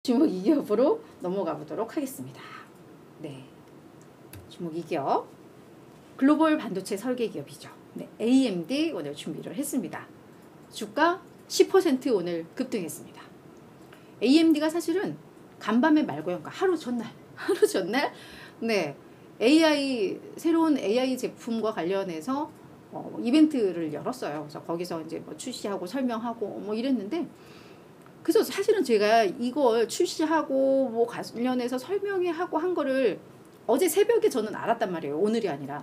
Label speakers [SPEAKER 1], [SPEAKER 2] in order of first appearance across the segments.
[SPEAKER 1] 주목 2기업으로 넘어가 보도록 하겠습니다. 네, 주목 2기업 글로벌 반도체 설계 기업이죠. 네, AMD 오늘 준비를 했습니다. 주가 10% 오늘 급등했습니다. AMD가 사실은 간밤에 말고요, 하루 전날 네, 새로운 AI 제품과 관련해서 이벤트를 열었어요. 그래서 거기서 이제 뭐 출시하고 설명하고 뭐 이랬는데, 그래서 사실은 제가 이걸 출시하고 뭐 관련해서 설명하고 한 거를 어제 새벽에 저는 알았단 말이에요. 오늘이 아니라.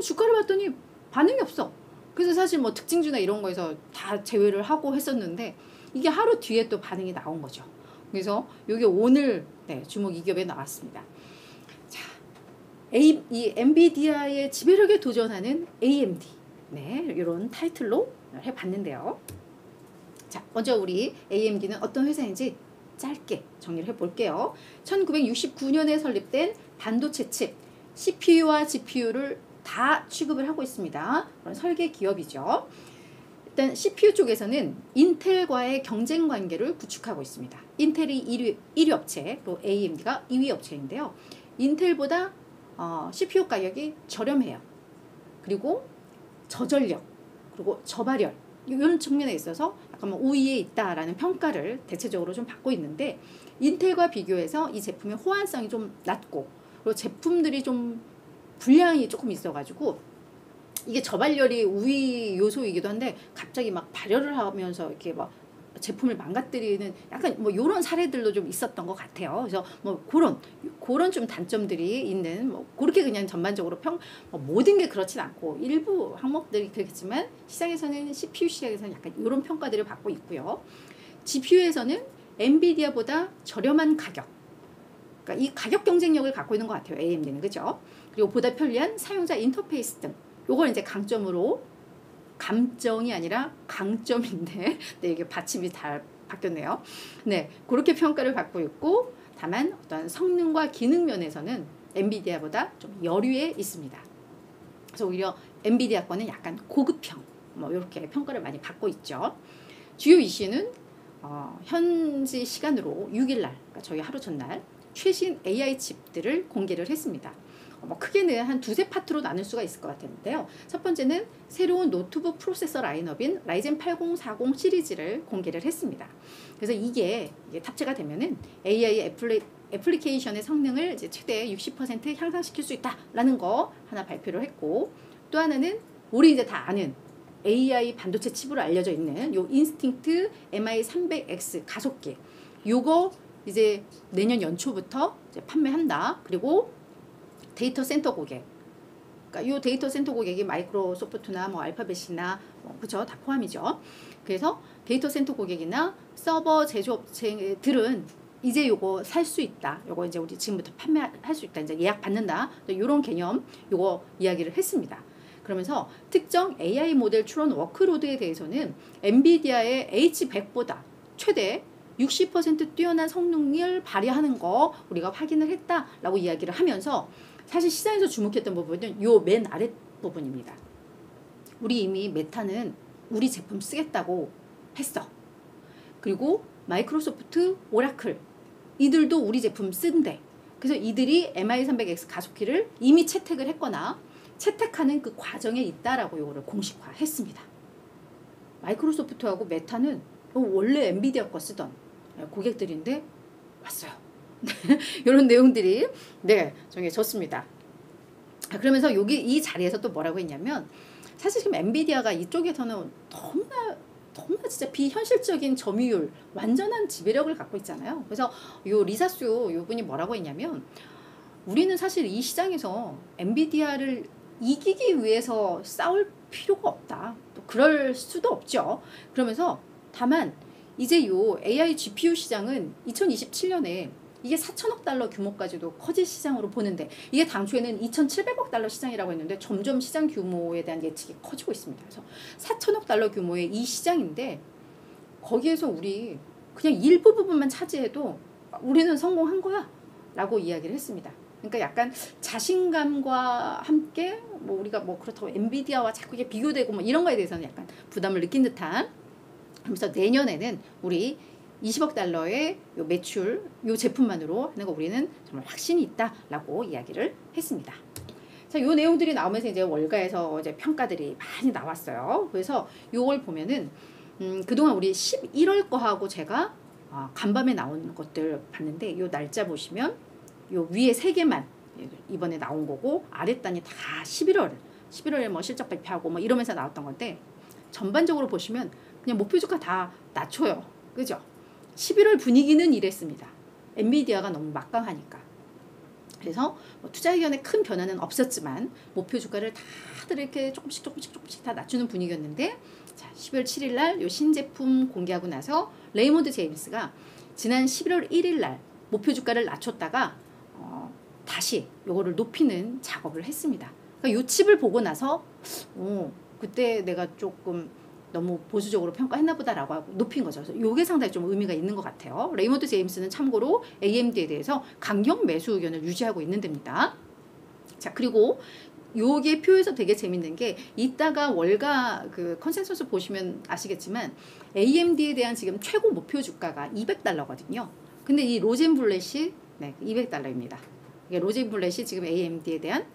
[SPEAKER 1] 주가를 봤더니 반응이 없어. 그래서 사실 뭐 특징주나 이런 거에서 다 제외를 하고 했었는데, 이게 하루 뒤에 또 반응이 나온 거죠. 그래서 이게 오늘 주목 2기업에 나왔습니다. 자, 이 엔비디아의 지배력에 도전하는 AMD. 네, 이런 타이틀로 해봤는데요. 자, 먼저 우리 AMD는 어떤 회사인지 짧게 정리를 해볼게요. 1969년에 설립된 반도체 칩, CPU와 GPU를 다 취급을 하고 있습니다. 그런 설계 기업이죠. 일단 CPU 쪽에서는 인텔과의 경쟁 관계를 구축하고 있습니다. 인텔이 1위 업체, 또 AMD가 2위 업체인데요. 인텔보다 CPU 가격이 저렴해요. 그리고 저전력, 그리고 저발열, 이런 측면에 있어서 약간 우위에 있다라는 평가를 대체적으로 좀 받고 있는데, 인텔과 비교해서 이 제품의 호환성이 좀 낮고, 그리고 제품들이 좀 불량이 조금 있어가지고, 이게 저발열이 우위 요소이기도 한데 갑자기 막 발열을 하면서 이렇게 막 제품을 망가뜨리는 약간 뭐 이런 사례들도 좀 있었던 것 같아요. 그래서 뭐 그런 좀 단점들이 있는, 뭐 그렇게 그냥 전반적으로 뭐 모든 게 그렇진 않고 일부 항목들이 그렇겠지만, 시장에서는 CPU 시장에서는 약간 이런 평가들을 받고 있고요. GPU에서는 엔비디아보다 저렴한 가격, 그러니까 이 가격 경쟁력을 갖고 있는 것 같아요, AMD는. 그죠? 그리고 보다 편리한 사용자 인터페이스 등, 요걸 이제 강점으로, 감정이 아니라 강점인데, 네, 이게 받침이 다 바뀌었네요. 네, 그렇게 평가를 받고 있고, 다만 어떤 성능과 기능 면에서는 엔비디아보다 좀 여류에 있습니다. 그래서 오히려 엔비디아 거는 약간 고급형, 뭐 이렇게 평가를 많이 받고 있죠. 주요 이슈는 현지 시간으로 6일 날, 그러니까 저희 하루 전날 최신 AI 칩들을 공개를 했습니다. 뭐 크게는 한 두세 파트로 나눌 수가 있을 것 같은데요. 첫 번째는 새로운 노트북 프로세서 라인업인 라이젠 8040 시리즈를 공개를 했습니다. 그래서 이게 탑재가 되면은 AI 애플리케이션의 성능을 이제 최대 60% 향상시킬 수 있다라는 거 하나 발표를 했고, 또 하나는 우리 이제 다 아는 AI 반도체 칩으로 알려져 있는 요 인스팅트 MI300X 가속기, 요거 이제 내년 연초부터 이제 판매한다. 그리고 데이터 센터 고객, 그러니까 이 데이터 센터 고객이 마이크로소프트나 뭐 알파벳이나 그죠, 다 포함이죠. 그래서 데이터 센터 고객이나 서버 제조업체들은 이제 요거 살 수 있다. 요거 이제 우리 지금부터 판매할 수 있다. 이제 예약 받는다. 이런 개념 요거 이야기를 했습니다. 그러면서 특정 AI 모델 추론 워크로드에 대해서는 엔비디아의 H100보다 최대 60% 뛰어난 성능을 발휘하는 거 우리가 확인을 했다라고 이야기를 하면서, 사실 시장에서 주목했던 부분은 요 맨 아랫 부분입니다. 우리 이미 메타는 우리 제품 쓰겠다고 했어. 그리고 마이크로소프트, 오라클 이들도 우리 제품 쓴대. 그래서 이들이 MI300X 가속기를 이미 채택을 했거나 채택하는 그 과정에 있다라고 요거를 공식화했습니다. 마이크로소프트하고 메타는 원래 엔비디아 거 쓰던 고객들인데 왔어요. 이런 내용들이 정해졌습니다. 그러면서 여기 이 자리에서 또 뭐라고 했냐면, 사실 지금 엔비디아가 이쪽에서는 너무나 진짜 비현실적인 점유율, 완전한 지배력을 갖고 있잖아요. 그래서 요 리사수 요분이 뭐라고 했냐면, 우리는 사실 이 시장에서 엔비디아를 이기기 위해서 싸울 필요가 없다. 또 그럴 수도 없죠. 그러면서 다만 이제 요 AI GPU 시장은 2027년에 이게 4천억 달러 규모까지도 커질 시장으로 보는데, 이게 당초에는 2,700억 달러 시장이라고 했는데 점점 시장 규모에 대한 예측이 커지고 있습니다. 그래서 4천억 달러 규모의 이 시장인데, 거기에서 우리 그냥 일부 부분만 차지해도 우리는 성공한 거야 라고 이야기를 했습니다. 그러니까 약간 자신감과 함께 뭐 우리가 뭐 그렇다고 엔비디아와 자꾸 이게 비교되고 뭐 이런 거에 대해서는 약간 부담을 느낀 듯한. 그래서 내년에는 우리 20억 달러의 요 매출, 요 제품만으로 하는 거 우리는 정말 확신이 있다라고 이야기를 했습니다. 자, 요 내용들이 나오면서 이제 월가에서 이제 평가들이 많이 나왔어요. 그래서 요걸 보면은 그동안 우리 11월 거하고 제가 간밤에 나온 것들 봤는데 요 날짜 보시면 요 위에 3개만 이번에 나온 거고 아랫단이 다 11월에 뭐 실적 발표하고 뭐 이러면서 나왔던 건데 전반적으로 보시면 그냥 목표 주가 다 낮춰요. 그죠? 11월 분위기는 이랬습니다. 엔비디아가 너무 막강하니까. 그래서 뭐 투자 의견에 큰 변화는 없었지만 목표 주가를 다들 이렇게 조금씩 다 낮추는 분위기였는데 자, 12월 7일 날 요 신제품 공개하고 나서 레이몬드 제임스가 지난 11월 1일 날 목표 주가를 낮췄다가 다시 요거를 높이는 작업을 했습니다. 그러니까 요 칩을 보고 나서 그때 내가 조금 너무 보수적으로 평가했나 보다라고 하고 높인 거죠. 그래서 요게 상당히 좀 의미가 있는 것 같아요. 레이몬드 제임스는 참고로 AMD에 대해서 강경 매수 의견을 유지하고 있는 데입니다. 자, 그리고 요게 표에서 되게 재밌는 게 이따가 월가 그 컨센서스 보시면 아시겠지만 AMD에 대한 지금 최고 목표 주가가 200달러거든요. 근데 이 로젠블렛이 200달러입니다. 이게 로젠블렛이 지금 AMD에 대한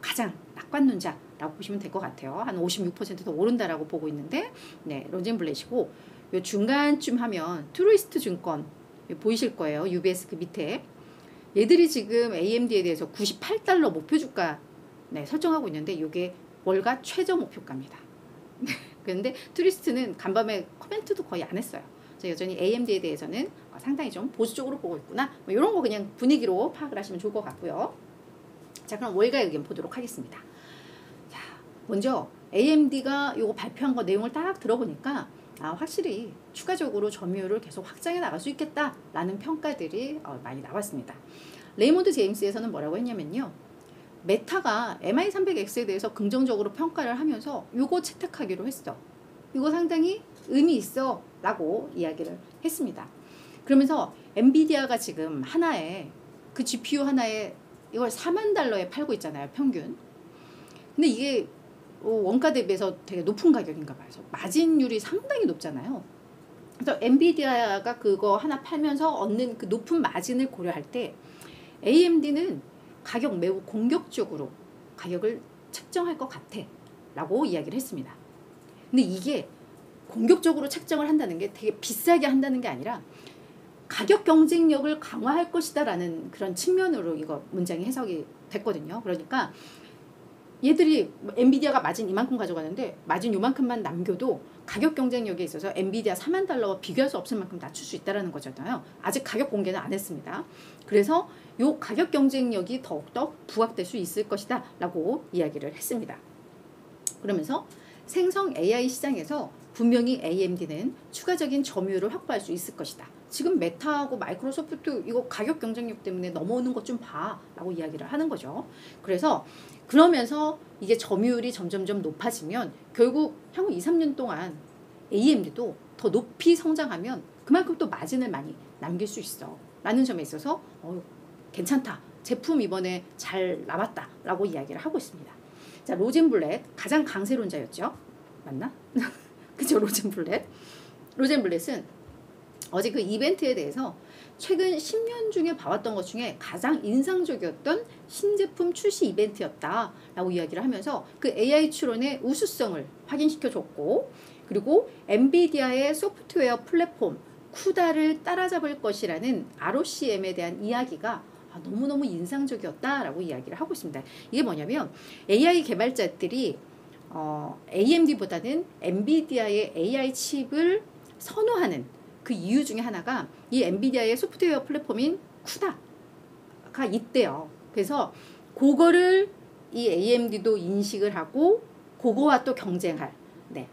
[SPEAKER 1] 가장 낙관론자라고 보시면 될 것 같아요. 한 56% 더 오른다라고 보고 있는데 로젠블렛이고 요 중간쯤 하면 트루이스트 증권 보이실 거예요. UBS 그 밑에 얘들이 지금 AMD에 대해서 98달러 목표 주가 설정하고 있는데 이게 월가 최저 목표가입니다. 그런데 트루이스트는 간밤에 코멘트도 거의 안 했어요. 여전히 AMD에 대해서는 상당히 좀 보수적으로 보고 있구나. 뭐 이런 거 그냥 분위기로 파악을 하시면 좋을 것 같고요. 자, 그럼 월가의 의견 보도록 하겠습니다. 자, 먼저 AMD가 요거 발표한 거 내용을 딱 들어보니까 확실히 추가적으로 점유율을 계속 확장해 나갈 수 있겠다라는 평가들이 많이 나왔습니다. 레이몬드 제임스에서는 뭐라고 했냐면요. 메타가 MI300X에 대해서 긍정적으로 평가를 하면서 요거 채택하기로 했어. 이거 상당히 의미 있어 라고 이야기를 했습니다. 그러면서 엔비디아가 지금 하나에 그 GPU 하나에 이걸 4만 달러에 팔고 있잖아요. 평균. 근데 이게 원가 대비해서 되게 높은 가격인가 봐요. 마진율이 상당히 높잖아요. 그래서 엔비디아가 그거 하나 팔면서 얻는 그 높은 마진을 고려할 때 AMD는 가격 매우 공격적으로 가격을 책정할 것 같아 라고 이야기를 했습니다. 근데 이게 공격적으로 책정을 한다는 게 되게 비싸게 한다는 게 아니라 가격 경쟁력을 강화할 것이다 라는 그런 측면으로 이거 문장이 해석이 됐거든요. 그러니까 얘들이 엔비디아가 마진 이만큼 가져가는데 마진 요만큼만 남겨도 가격 경쟁력에 있어서 엔비디아 4만 달러와 비교할 수 없을 만큼 낮출 수 있다는 거잖아요. 아직 가격 공개는 안 했습니다. 그래서 요 가격 경쟁력이 더욱더 부각될 수 있을 것이다 라고 이야기를 했습니다. 그러면서 생성 AI 시장에서 분명히 AMD는 추가적인 점유율을 확보할 수 있을 것이다. 지금 메타하고 마이크로소프트 이거 가격 경쟁력 때문에 넘어오는 것 좀 봐 라고 이야기를 하는 거죠. 그래서 그러면서 이게 점유율이 점점점 높아지면 결국 향후 2, 3년 동안 AMD도 더 높이 성장하면 그만큼 또 마진을 많이 남길 수 있어 라는 점에 있어서 괜찮다. 제품 이번에 잘 나왔다 라고 이야기를 하고 있습니다. 자, 로젠블렛 가장 강세론자였죠. 맞나? 그죠, 로젠블렛. 로젠블렛은 어제 그 이벤트에 대해서 최근 10년 중에 봐왔던 것 중에 가장 인상적이었던 신제품 출시 이벤트였다 라고 이야기를 하면서 그 AI 추론의 우수성을 확인시켜줬고 그리고 엔비디아의 소프트웨어 플랫폼 쿠다를 따라잡을 것이라는 ROCM에 대한 이야기가 너무너무 인상적이었다라고 이야기를 하고 있습니다. 이게 뭐냐면 AI 개발자들이 AMD보다는 엔비디아의 AI 칩을 선호하는 그 이유 중에 하나가 이 엔비디아의 소프트웨어 플랫폼인 쿠다가 있대요. 그래서 그거를 이 AMD도 인식을 하고 그거와 또 경쟁할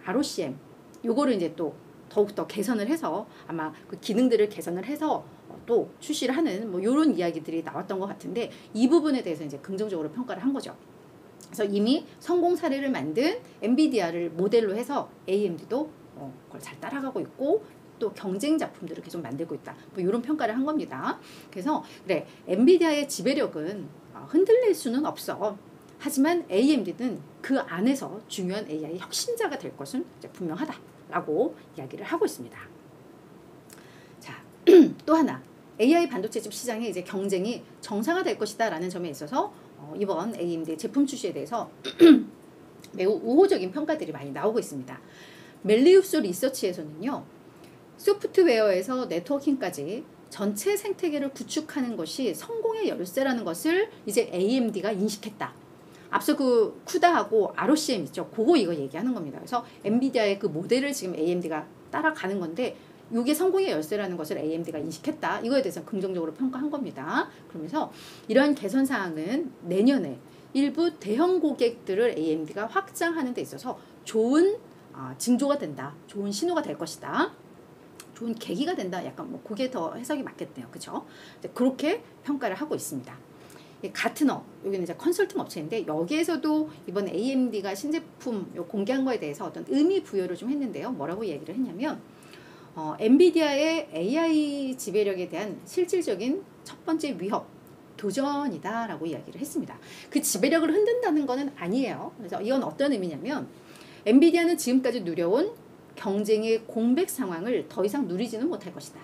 [SPEAKER 1] ROCM 요거를 이제 또 더욱더 개선을 해서 아마 그 기능들을 개선을 해서 또 출시를 하는 뭐 이런 이야기들이 나왔던 것 같은데 이 부분에 대해서 이제 긍정적으로 평가를 한 거죠. 그래서 이미 성공 사례를 만든 엔비디아를 모델로 해서 AMD도 그걸 잘 따라가고 있고 또 경쟁 작품들을 계속 만들고 있다. 뭐 이런 평가를 한 겁니다. 그래서 그래 엔비디아의 지배력은 흔들릴 수는 없어. 하지만 AMD는 그 안에서 중요한 AI 혁신자가 될 것은 이제 분명하다라고 이야기를 하고 있습니다. 자, 또 하나 AI 반도체 칩 시장의 이제 경쟁이 정상화될 것이다라는 점에 있어서 이번 AMD 제품 출시에 대해서 매우 우호적인 평가들이 많이 나오고 있습니다. 멜리우스 리서치에서는요, 소프트웨어에서 네트워킹까지 전체 생태계를 구축하는 것이 성공의 열쇠라는 것을 이제 AMD가 인식했다. 앞서 그 쿠다하고 ROCm 있죠. 그거 이거 얘기하는 겁니다. 그래서 엔비디아의 그 모델을 지금 AMD가 따라가는 건데 이게 성공의 열쇠라는 것을 AMD가 인식했다. 이거에 대해서 긍정적으로 평가한 겁니다. 그러면서 이러한 개선 사항은 내년에 일부 대형 고객들을 AMD가 확장하는 데 있어서 좋은 징조가 된다. 좋은 신호가 될 것이다. 좋은 계기가 된다. 약간 뭐 그게 더 해석이 맞겠네요. 그죠? 그렇게 평가를 하고 있습니다. 가트너, 여기는 이제 컨설팅 업체인데 여기에서도 이번 AMD가 신제품 공개한 거에 대해서 어떤 의미 부여를 좀 했는데요. 뭐라고 얘기를 했냐면 엔비디아의 AI 지배력에 대한 실질적인 첫 번째 위협, 도전이다라고 이야기를 했습니다. 그 지배력을 흔든다는 것은 아니에요. 그래서 이건 어떤 의미냐면 엔비디아는 지금까지 누려온 경쟁의 공백 상황을 더 이상 누리지는 못할 것이다.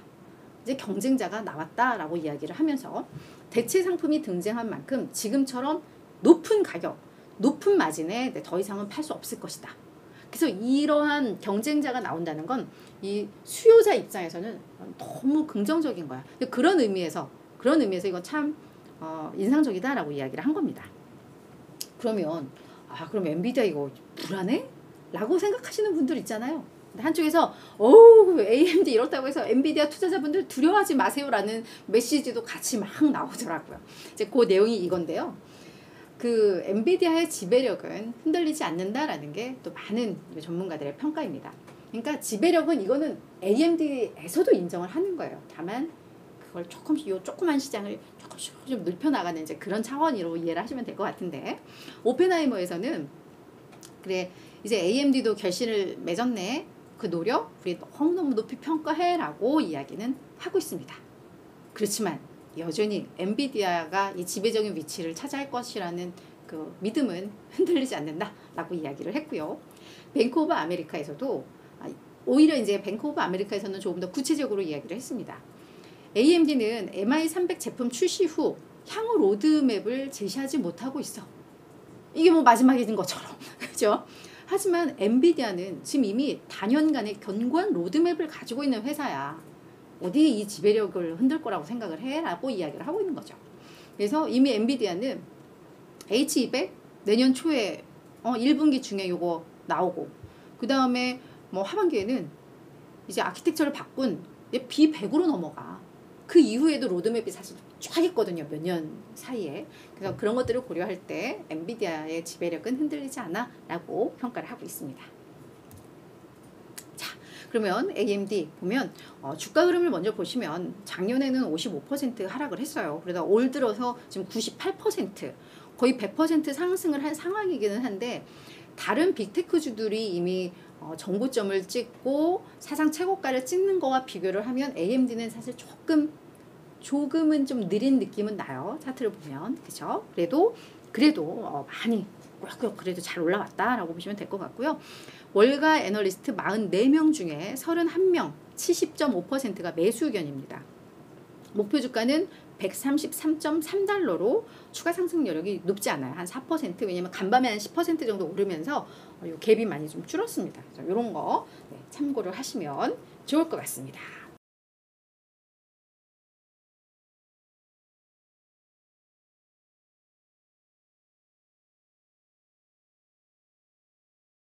[SPEAKER 1] 이제 경쟁자가 나왔다라고 이야기를 하면서 대체 상품이 등장한 만큼 지금처럼 높은 가격, 높은 마진에 더 이상은 팔 수 없을 것이다. 그래서 이러한 경쟁자가 나온다는 건 이 수요자 입장에서는 너무 긍정적인 거야. 그런 의미에서 이건 참 인상적이다라고 이야기를 한 겁니다. 그러면 그럼 엔비디아 이거 불안해? 라고 생각하시는 분들 있잖아요. 한쪽에서 AMD 이렇다고 해서 엔비디아 투자자분들 두려워하지 마세요라는 메시지도 같이 막 나오더라고요. 이제 그 내용이 이건데요. 그 엔비디아의 지배력은 흔들리지 않는다라는 게 또 많은 전문가들의 평가입니다. 그러니까 지배력은 이거는 AMD에서도 인정을 하는 거예요. 다만 그걸 조금씩 요 조그만 시장을 조금씩 좀 넓혀 나가는 이제 그런 차원으로 이해를 하시면 될 것 같은데, 오펜하이머에서는 그래 이제 AMD도 결실을 맺었네. 그 노력 우리 너무너무 높이 평가해라고 이야기는 하고 있습니다. 그렇지만 여전히 엔비디아가 이 지배적인 위치를 차지할 것이라는 그 믿음은 흔들리지 않는다라고 이야기를 했고요. 뱅크 오브 아메리카에서도 오히려 이제 뱅크 오브 아메리카에서는 조금 더 구체적으로 이야기를 했습니다. AMD는 MI300 제품 출시 후 향후 로드맵을 제시하지 못하고 있어. 이게 뭐 마지막인 것처럼 그죠? 하지만 엔비디아는 지금 이미 단연간의 견고한 로드맵을 가지고 있는 회사야. 어디에 이 지배력을 흔들 거라고 생각을 해? 라고 이야기를 하고 있는 거죠. 그래서 이미 엔비디아는 H200 내년 초에 1분기 중에 요거 나오고, 그 다음에 뭐 하반기에는 이제 아키텍처를 바꾼 B100으로 넘어가. 그 이후에도 로드맵이 사실 쫙 있거든요. 몇 년 사이에. 그래서 그런 것들을 고려할 때 엔비디아의 지배력은 흔들리지 않아 라고 평가를 하고 있습니다. 자, 그러면 AMD 보면 주가 흐름을 먼저 보시면 작년에는 55% 하락을 했어요. 그러다 올 들어서 지금 98%, 거의 100% 상승을 한 상황이기는 한데, 다른 빅테크주들이 이미 정고점을 찍고 사상 최고가를 찍는 거와 비교를 하면 AMD는 사실 조금은 좀 느린 느낌은 나요. 차트를 보면. 그렇죠? 그래도 많이 꾸역꾸역 그래도 잘 올라왔다라고 보시면 될 것 같고요. 월가 애널리스트 44명 중에 31명, 70.5%가 매수 의견입니다. 목표 주가는 133.3달러로 추가 상승 여력이 높지 않아요. 한 4%. 왜냐면 간밤에 한 10% 정도 오르면서 요 갭이 많이 좀 줄었습니다. 그래서 이런 거 참고를 하시면 좋을 것 같습니다.